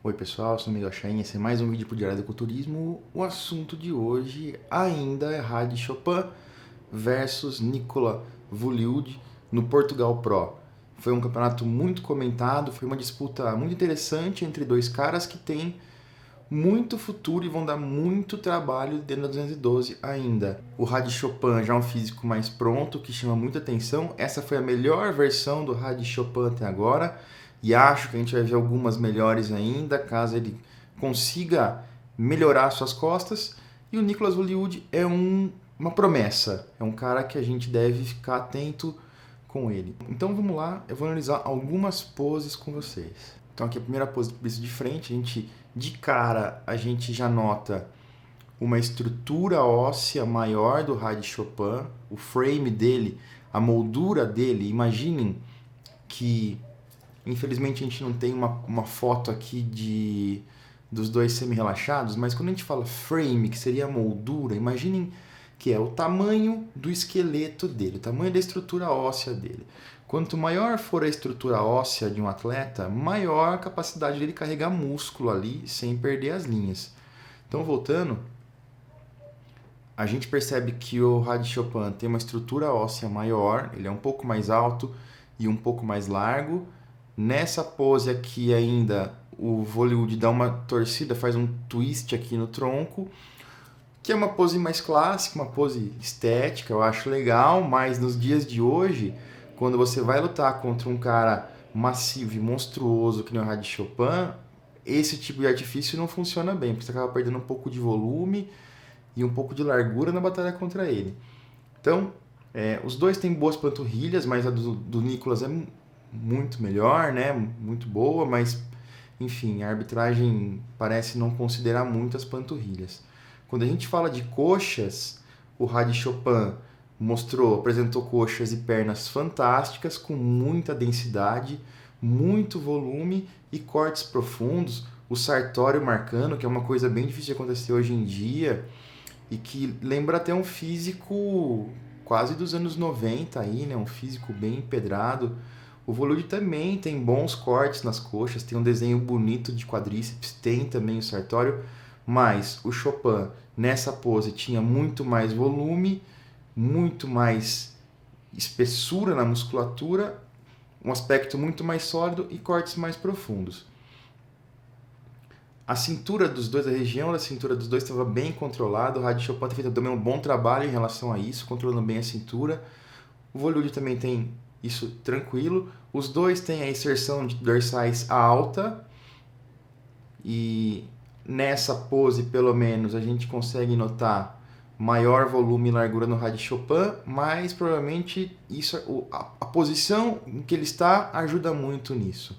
Oi pessoal, eu sou o Miguel Chain, esse é mais um vídeo pro Diário do Culturismo. O assunto de hoje ainda é Hadi Chopin versus Nicola Vulliud no Portugal Pro. Foi um campeonato muito comentado, foi uma disputa muito interessante entre dois caras que têm muito futuro e vão dar muito trabalho dentro da 212 ainda. O Hadi Chopin já é um físico mais pronto, que chama muita atenção. Essa foi a melhor versão do Hadi Chopin até agora, e acho que a gente vai ver algumas melhores ainda, caso ele consiga melhorar suas costas. E o Nicolas Vulliud é uma promessa, é um cara que a gente deve ficar atento com ele. Então vamos lá, eu vou analisar algumas poses com vocês. Então aqui a primeira pose de frente, de cara a gente já nota uma estrutura óssea maior do Hadi Chopin, o frame dele, a moldura dele. Imaginem que, infelizmente, a gente não tem uma foto aqui dos dois semi-relaxados, mas quando a gente fala frame, que seria a moldura, imaginem que é o tamanho do esqueleto dele, o tamanho da estrutura óssea dele. Quanto maior for a estrutura óssea de um atleta, maior a capacidade dele carregar músculo ali sem perder as linhas. Então, voltando, a gente percebe que o Hadi Chopin tem uma estrutura óssea maior, ele é um pouco mais alto e um pouco mais largo. Nessa pose aqui ainda, o Vulliud dá uma torcida, faz um twist aqui no tronco, que é uma pose mais clássica, uma pose estética, eu acho legal, mas nos dias de hoje, quando você vai lutar contra um cara massivo e monstruoso que nem o Hadi Chopin, esse tipo de artifício não funciona bem, porque você acaba perdendo um pouco de volume e um pouco de largura na batalha contra ele. Então, os dois têm boas panturrilhas, mas a do Nicolas é muito melhor, né? Muito boa, mas enfim, a arbitragem parece não considerar muito as panturrilhas. Quando a gente fala de coxas, o Hadi Chopin apresentou coxas e pernas fantásticas, com muita densidade, muito volume e cortes profundos. O sartório marcando, que é uma coisa bem difícil de acontecer hoje em dia, e que lembra até um físico quase dos anos 90 aí, né? Um físico bem empedrado. O Voludi também tem bons cortes nas coxas, tem um desenho bonito de quadríceps, tem também o sartório, mas o Chopin nessa pose tinha muito mais volume, muito mais espessura na musculatura, um aspecto muito mais sólido e cortes mais profundos. A cintura dos dois, a região da cintura dos dois estava bem controlada. O Hadi Chopin tem feito também um bom trabalho em relação a isso, controlando bem a cintura. O Voludi também tem isso tranquilo. Os dois têm a inserção de dorsais alta. E nessa pose, pelo menos, a gente consegue notar maior volume e largura no Hadi Chopin, mas provavelmente a posição em que ele está ajuda muito nisso.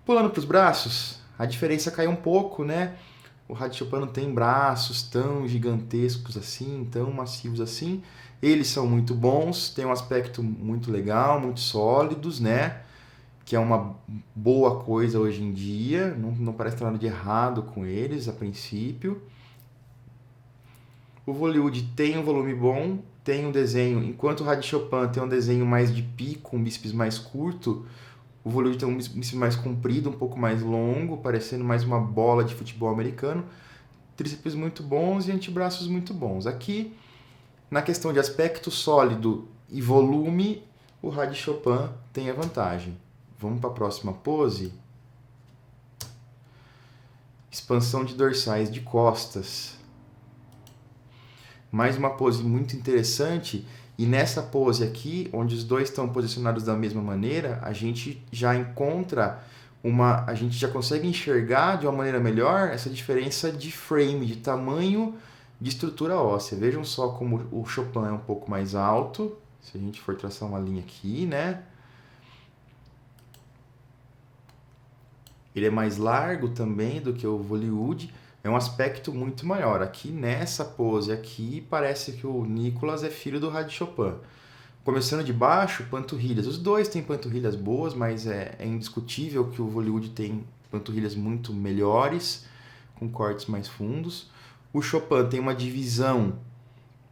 Pulando para os braços, a diferença cai um pouco, né? O Hadi Chopin não tem braços tão gigantescos assim, tão massivos assim. Eles são muito bons, têm um aspecto muito legal, muito sólidos, né? Que é uma boa coisa hoje em dia. Não parece ter nada de errado com eles, a princípio. O Volliud tem um volume bom, tem um desenho... Enquanto o Hadi Chopin tem um desenho mais de pico, um bíceps mais curto, o Volliud tem um bíceps mais comprido, um pouco mais longo, parecendo mais uma bola de futebol americano. Tríceps muito bons e antebraços muito bons. Aqui, na questão de aspecto sólido e volume, o Hadi Chopin tem a vantagem. Vamos para a próxima pose. Expansão de dorsais de costas. Mais uma pose muito interessante. E nessa pose aqui, onde os dois estão posicionados da mesma maneira, a gente já encontra a gente já consegue enxergar de uma maneira melhor essa diferença de frame, de tamanho de estrutura óssea. Vejam só como o Chopin é um pouco mais alto, se a gente for traçar uma linha aqui, né? Ele é mais largo também do que o Volliud, é um aspecto muito maior. Aqui nessa pose aqui, parece que o Nicolas é filho do Hadi Chopin. Começando de baixo, panturrilhas. Os dois têm panturrilhas boas, mas é indiscutível que o Volliud tem panturrilhas muito melhores, com cortes mais fundos. O Chopin tem uma divisão,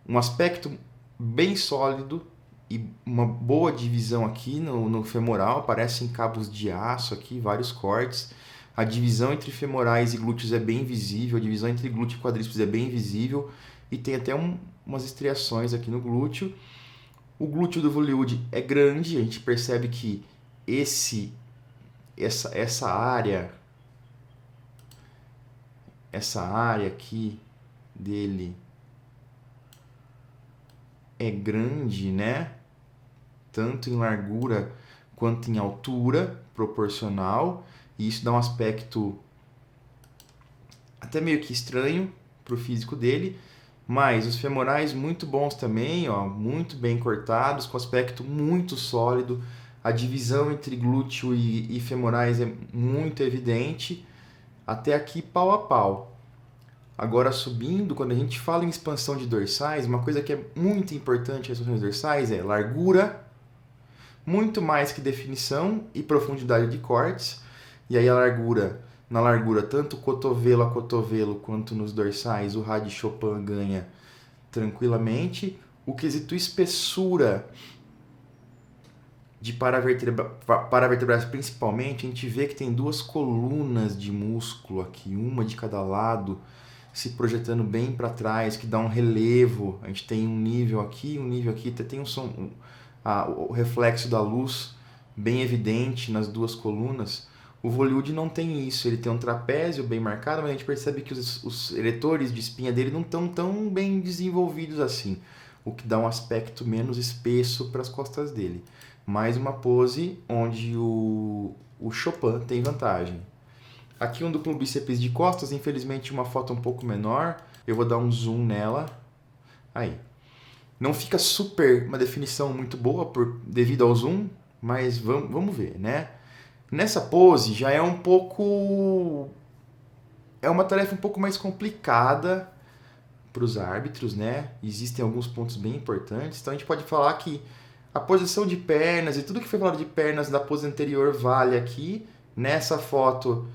um aspecto bem sólido e uma boa divisão aqui no femoral, parecem cabos de aço aqui, vários cortes. A divisão entre femorais e glúteos é bem visível, a divisão entre glúteo e quadríceps é bem visível, e tem até umas estriações aqui no glúteo. O glúteo do Volliud é grande, a gente percebe que essa área aqui dele é grande, né? Tanto em largura quanto em altura, proporcional, e isso dá um aspecto até meio que estranho para o físico dele, mas os femorais muito bons também, ó, muito bem cortados, com aspecto muito sólido, a divisão entre glúteo e femorais é muito evidente, até aqui pau a pau. Agora subindo, quando a gente fala em expansão de dorsais, uma coisa que é muito importante nas expansões dorsais é largura, muito mais que definição e profundidade de cortes. E aí na largura, tanto cotovelo a cotovelo quanto nos dorsais, o Rad Chopin ganha tranquilamente. O quesito espessura de paravertebrais principalmente, a gente vê que tem duas colunas de músculo aqui, uma de cada lado, se projetando bem para trás, que dá um relevo. A gente tem um nível aqui, tem o reflexo da luz bem evidente nas duas colunas. O Volliud não tem isso, ele tem um trapézio bem marcado, mas a gente percebe que os eretores de espinha dele não estão tão bem desenvolvidos assim, o que dá um aspecto menos espesso para as costas dele. Mais uma pose onde o Chopin tem vantagem. Aqui um duplo bíceps de costas, infelizmente uma foto um pouco menor, eu vou dar um zoom nela. Aí. Não fica uma definição muito boa devido ao zoom, mas vamos ver, né? Nessa pose já é uma tarefa um pouco mais complicada para os árbitros, né? Existem alguns pontos bem importantes, então a gente pode falar que a posição de pernas e tudo que foi falado de pernas da pose anterior vale aqui. Nessa foto,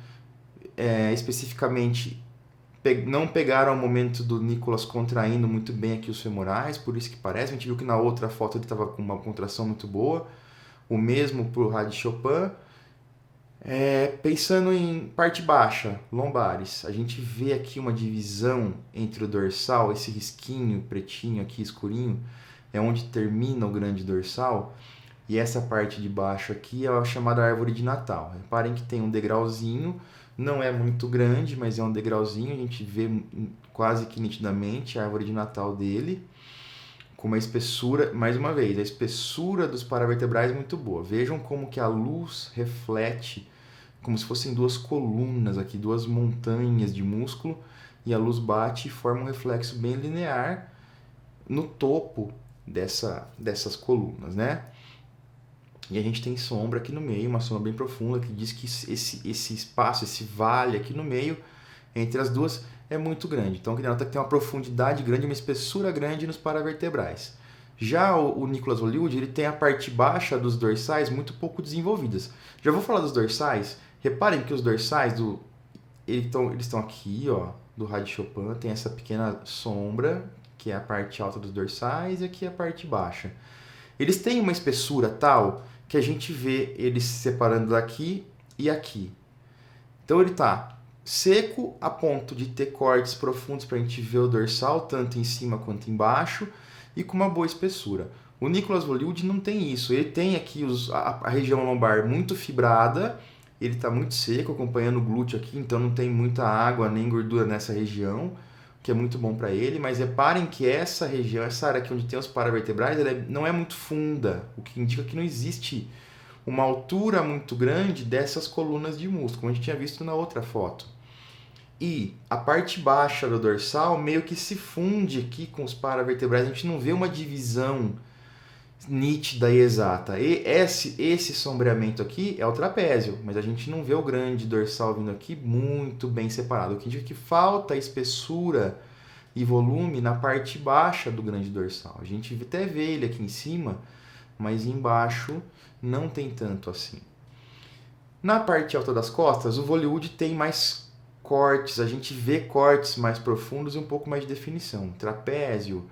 especificamente, não pegaram o momento do Nicolas contraindo muito bem aqui os femorais, por isso que parece. A gente viu que na outra foto ele estava com uma contração muito boa. O mesmo para o Rad Chopin. Pensando em parte baixa, lombares, a gente vê aqui uma divisão entre o dorsal, esse risquinho pretinho aqui, escurinho, é onde termina o grande dorsal, e essa parte de baixo aqui é a chamada árvore de Natal. Reparem que tem um degrauzinho, não é muito grande, mas é um degrauzinho, a gente vê quase que nitidamente a árvore de Natal dele, com uma espessura, mais uma vez, a espessura dos paravertebrais é muito boa. Vejam como que a luz reflete, como se fossem duas colunas aqui, duas montanhas de músculo, e a luz bate e forma um reflexo bem linear no topo dessas colunas, né? E a gente tem sombra aqui no meio, uma sombra bem profunda, que diz que esse espaço, esse vale aqui no meio, entre as duas, é muito grande. Então, que denota que tem uma profundidade grande, uma espessura grande nos paravertebrais. Já o Nicolas Volliud, ele tem a parte baixa dos dorsais muito pouco desenvolvidas. Já vou falar dos dorsais. Reparem que os dorsais eles estão aqui, ó, do Rad Chopin, tem essa pequena sombra, que é a parte alta dos dorsais, e aqui a parte baixa. Eles têm uma espessura tal que a gente vê eles se separando daqui e aqui. Então ele está seco a ponto de ter cortes profundos para a gente ver o dorsal, tanto em cima quanto embaixo, e com uma boa espessura. O Nicolas Volliud não tem isso. Ele tem aqui a região lombar muito fibrada, ele está muito seco, acompanhando o glúteo aqui, então não tem muita água nem gordura nessa região, que é muito bom para ele, mas reparem que essa região, essa área aqui onde tem os paravertebrais, ela não é muito funda, o que indica que não existe uma altura muito grande dessas colunas de músculo, como a gente tinha visto na outra foto. E a parte baixa do dorsal meio que se funde aqui com os paravertebrais, a gente não vê uma divisão nítida e exata. E esse sombreamento aqui é o trapézio, mas a gente não vê o grande dorsal vindo aqui muito bem separado, o que indica que falta espessura e volume na parte baixa do grande dorsal. A gente até vê ele aqui em cima, mas embaixo não tem tanto assim. Na parte alta das costas, o Volliud tem mais cortes, a gente vê cortes mais profundos e um pouco mais de definição. Trapézio,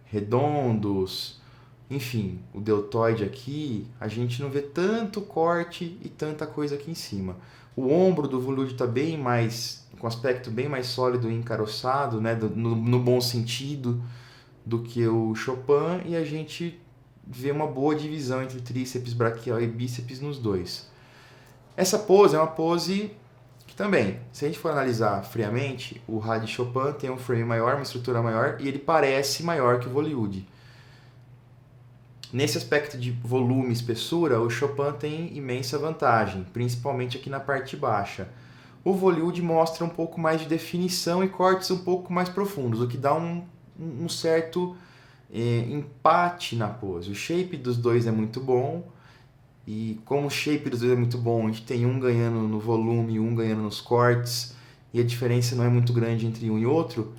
redondos, enfim, o deltoide aqui, a gente não vê tanto corte e tanta coisa aqui em cima. O ombro do Volute está bem mais, com aspecto bem mais sólido e encaroçado, né, no bom sentido, do que o Chopin, e a gente vê uma boa divisão entre tríceps braquial e bíceps nos dois. Essa pose é uma pose que também, se a gente for analisar friamente, o Rad Chopin tem um frame maior, uma estrutura maior, e ele parece maior que o Volute. Nesse aspecto de volume e espessura, o Chopin tem imensa vantagem, principalmente aqui na parte baixa. O Volute mostra um pouco mais de definição e cortes um pouco mais profundos, o que dá um certo empate na pose. O shape dos dois é muito bom, e como o shape dos dois é muito bom, a gente tem um ganhando no volume e um ganhando nos cortes, e a diferença não é muito grande entre um e outro,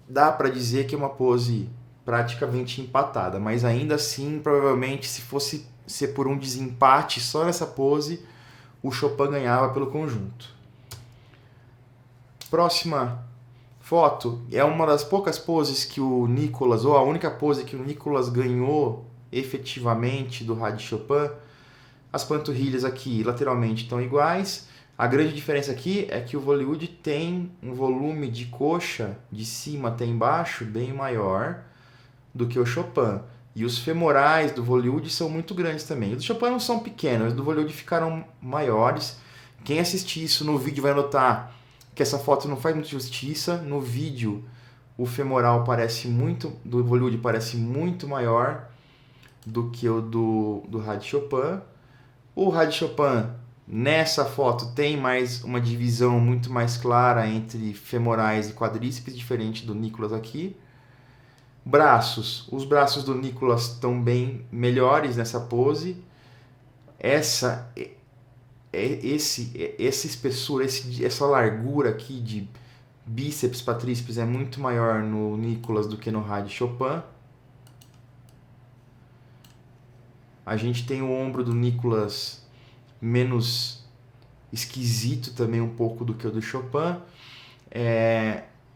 dá para dizer que é uma pose praticamente empatada, mas ainda assim, provavelmente, se fosse ser por um desempate só nessa pose, o Chopin ganhava pelo conjunto. Próxima foto é uma das poucas poses que o Nicolas, ou a única pose que o Nicolas ganhou efetivamente do Rad Chopin. As panturrilhas aqui lateralmente estão iguais. A grande diferença aqui é que o Volute tem um volume de coxa de cima até embaixo bem maior do que o Chopin. E os femorais do Volute são muito grandes também. Os do Chopin não são pequenos, os do Volute ficaram maiores. Quem assistir isso no vídeo vai notar que essa foto não faz muita justiça. No vídeo, o femoral do Volute parece muito maior do que o do Rad Chopin. O Rad Chopin, nessa foto, tem mais uma divisão muito mais clara entre femorais e quadríceps, diferente do Nicolas aqui. Braços. Os braços do Nicolas estão bem melhores nessa pose. Essa espessura, essa largura aqui de bíceps para tríceps é muito maior no Nicolas do que no Rad Chopin. A gente tem o ombro do Nicolas menos esquisito também um pouco do que o do Chopin.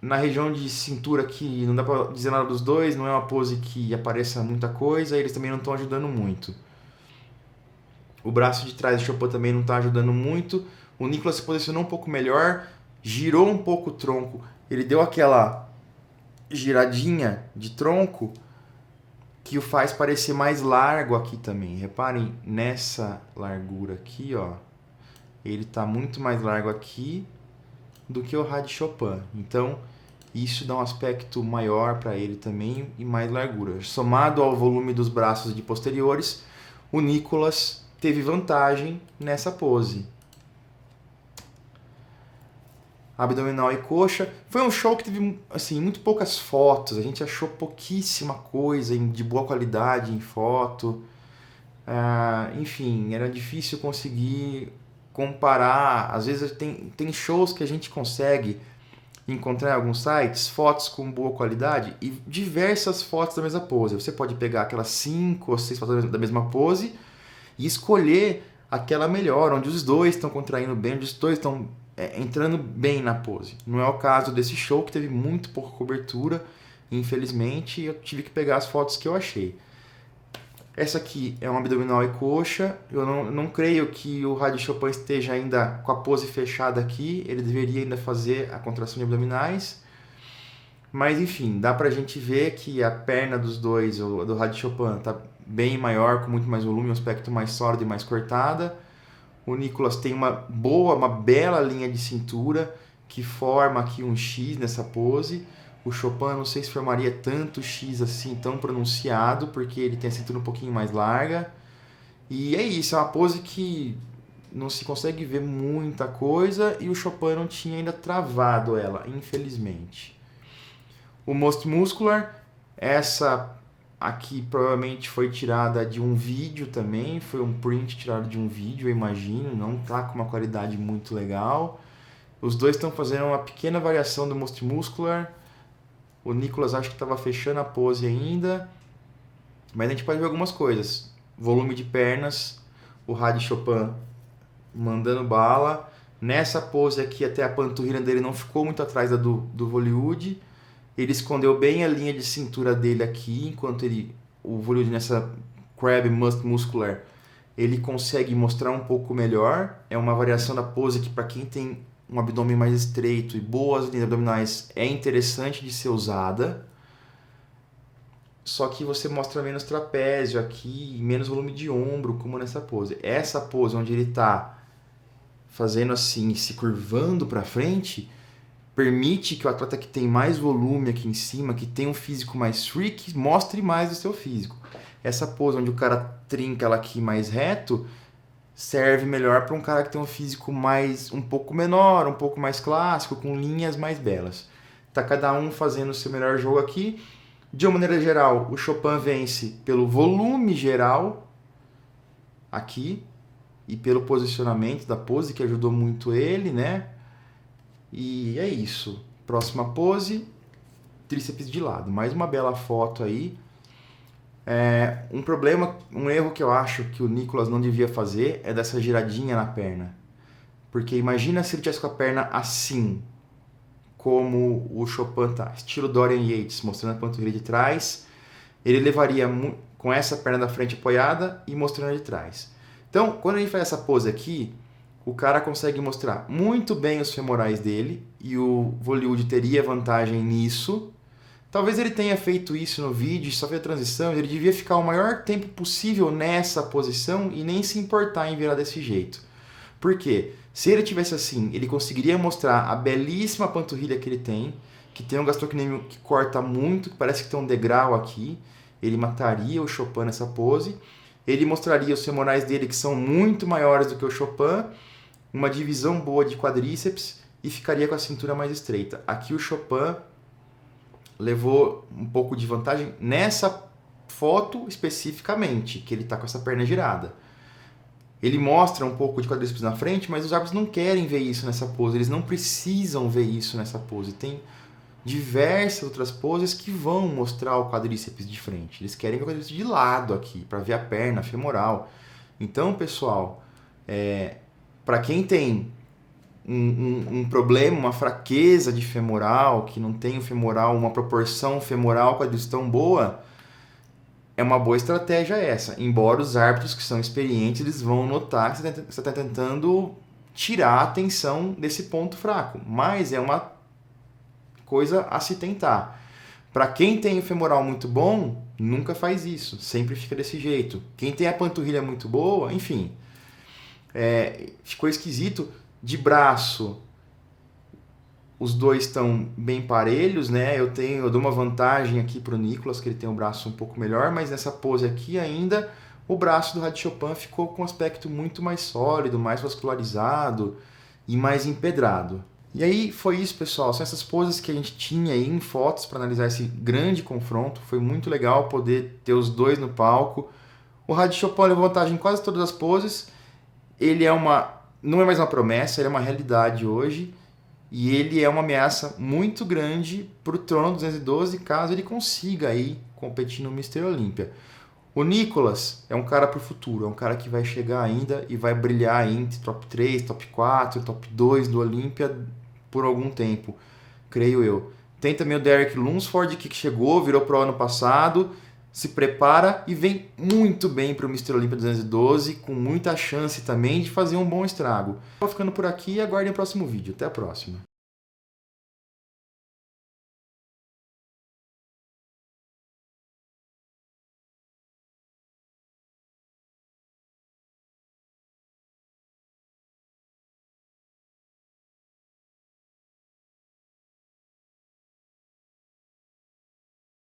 Na região de cintura aqui, não dá para dizer nada dos dois, não é uma pose que apareça muita coisa, eles também não estão ajudando muito. O braço de trás do Chopin também não está ajudando muito. O Nicolas se posicionou um pouco melhor, girou um pouco o tronco, ele deu aquela giradinha de tronco que o faz parecer mais largo aqui também. Reparem nessa largura aqui, ó. Ele está muito mais largo aqui do que o Rad Chopin. Então, isso dá um aspecto maior para ele também e mais largura. Somado ao volume dos braços de posteriores, o Nicolas teve vantagem nessa pose. Abdominal e coxa. Foi um show que teve assim, muito poucas fotos. A gente achou pouquíssima coisa de boa qualidade em foto. Enfim, era difícil conseguir comparar. Às vezes tem shows que a gente consegue encontrar em alguns sites fotos com boa qualidade e diversas fotos da mesma pose. Você pode pegar aquelas 5 ou 6 fotos da mesma pose e escolher aquela melhor, onde os dois estão contraindo bem, onde os dois estão entrando bem na pose. Não é o caso desse show, que teve muito pouca cobertura, infelizmente, e eu tive que pegar as fotos que eu achei. Essa aqui é um abdominal e coxa. Eu não creio que o Rad Chopin esteja ainda com a pose fechada aqui. Ele deveria ainda fazer a contração de abdominais. Mas enfim, dá pra gente ver que a perna dos dois, do Rad Chopin, tá bem maior, com muito mais volume, um aspecto mais sólido e mais cortada. O Nicolas tem uma bela linha de cintura que forma aqui um X nessa pose. O Chopin, não sei se formaria tanto X assim, tão pronunciado, porque ele tem a cintura um pouquinho mais larga. E é isso, é uma pose que não se consegue ver muita coisa e o Chopin não tinha ainda travado ela, infelizmente. O Most Muscular, essa aqui provavelmente foi tirada de um vídeo também, foi um print tirado de um vídeo, eu imagino, não tá com uma qualidade muito legal. Os dois estão fazendo uma pequena variação do Most Muscular. O Nicolas acho que estava fechando a pose ainda, mas a gente pode ver algumas coisas. Volume de pernas, o Rad Chopin mandando bala. Nessa pose aqui até a panturrilha dele não ficou muito atrás da do Volute. Ele escondeu bem a linha de cintura dele aqui, enquanto o Volute nessa Crab Most Muscular, ele consegue mostrar um pouco melhor. É uma variação da pose que, para quem tem um abdômen mais estreito e boas linhas abdominais, é interessante de ser usada. Só que você mostra menos trapézio aqui, menos volume de ombro, como nessa pose. Essa pose onde ele está fazendo assim, se curvando para frente, permite que o atleta que tem mais volume aqui em cima, que tem um físico mais freak, mostre mais o seu físico. Essa pose onde o cara trinca ela aqui mais reto, serve melhor para um cara que tem um físico um pouco menor, um pouco mais clássico, com linhas mais belas. Tá cada um fazendo o seu melhor jogo aqui. De uma maneira geral, o Chopin vence pelo volume geral aqui e pelo posicionamento da pose, que ajudou muito ele, né? E é isso. Próxima pose, tríceps de lado. Mais uma bela foto aí. Um erro que eu acho que o Nicolas não devia fazer é dessa giradinha na perna. Porque imagina se ele tivesse com a perna assim, como o Chopin tá, estilo Dorian Yates, mostrando a panturrilha de trás, ele levaria com essa perna da frente apoiada e mostrando a de trás. Então, quando a gente faz essa pose aqui, o cara consegue mostrar muito bem os femorais dele, e o Volliud teria vantagem nisso. Talvez ele tenha feito isso no vídeo, só fez a transição, ele devia ficar o maior tempo possível nessa posição e nem se importar em virar desse jeito. Por quê? Se ele tivesse assim, ele conseguiria mostrar a belíssima panturrilha que ele tem, que tem um gastrocnêmio que corta muito, que parece que tem um degrau aqui. Ele mataria o Chopin nessa pose. Ele mostraria os femorais dele, que são muito maiores do que o Chopin, uma divisão boa de quadríceps e ficaria com a cintura mais estreita. Aqui o Chopin levou um pouco de vantagem nessa foto especificamente, que ele está com essa perna girada. Ele mostra um pouco de quadríceps na frente, mas os árbitros não querem ver isso nessa pose, eles não precisam ver isso nessa pose. Tem diversas outras poses que vão mostrar o quadríceps de frente. Eles querem ver o quadríceps de lado aqui, para ver a perna femoral. Então, pessoal, para quem tem um problema, uma fraqueza de femoral, que não tem o femoral, uma proporção femoral quadríceps tão boa, é uma boa estratégia essa. Embora os árbitros que são experientes, eles vão notar que você está tentando tirar a atenção desse ponto fraco. Mas é uma coisa a se tentar. Para quem tem o femoral muito bom, nunca faz isso. Sempre fica desse jeito. Quem tem a panturrilha muito boa, enfim. Ficou esquisito. De braço, os dois estão bem parelhos, né? Eu dou uma vantagem aqui para o Nicolas, que ele tem o braço um pouco melhor, mas nessa pose aqui ainda, o braço do Rad Chopin ficou com um aspecto muito mais sólido, mais vascularizado e mais empedrado. E aí foi isso, pessoal. São essas poses que a gente tinha aí em fotos para analisar esse grande confronto. Foi muito legal poder ter os dois no palco. O Rad Chopin levou vantagem em quase todas as poses. Ele não é mais uma promessa, ele é uma realidade hoje. E ele é uma ameaça muito grande para o trono 212, caso ele consiga aí competir no Mr. Olympia. O Nicolas é um cara para o futuro, é um cara que vai chegar ainda e vai brilhar entre top 3, top 4, top 2 do Olympia por algum tempo, creio eu. Tem também o Derek Lunsford, que chegou, virou pro ano passado, se prepara e vem muito bem para o Mr. Olympia 212, com muita chance também de fazer um bom estrago. Vou ficando por aqui e aguardem o próximo vídeo. Até a próxima.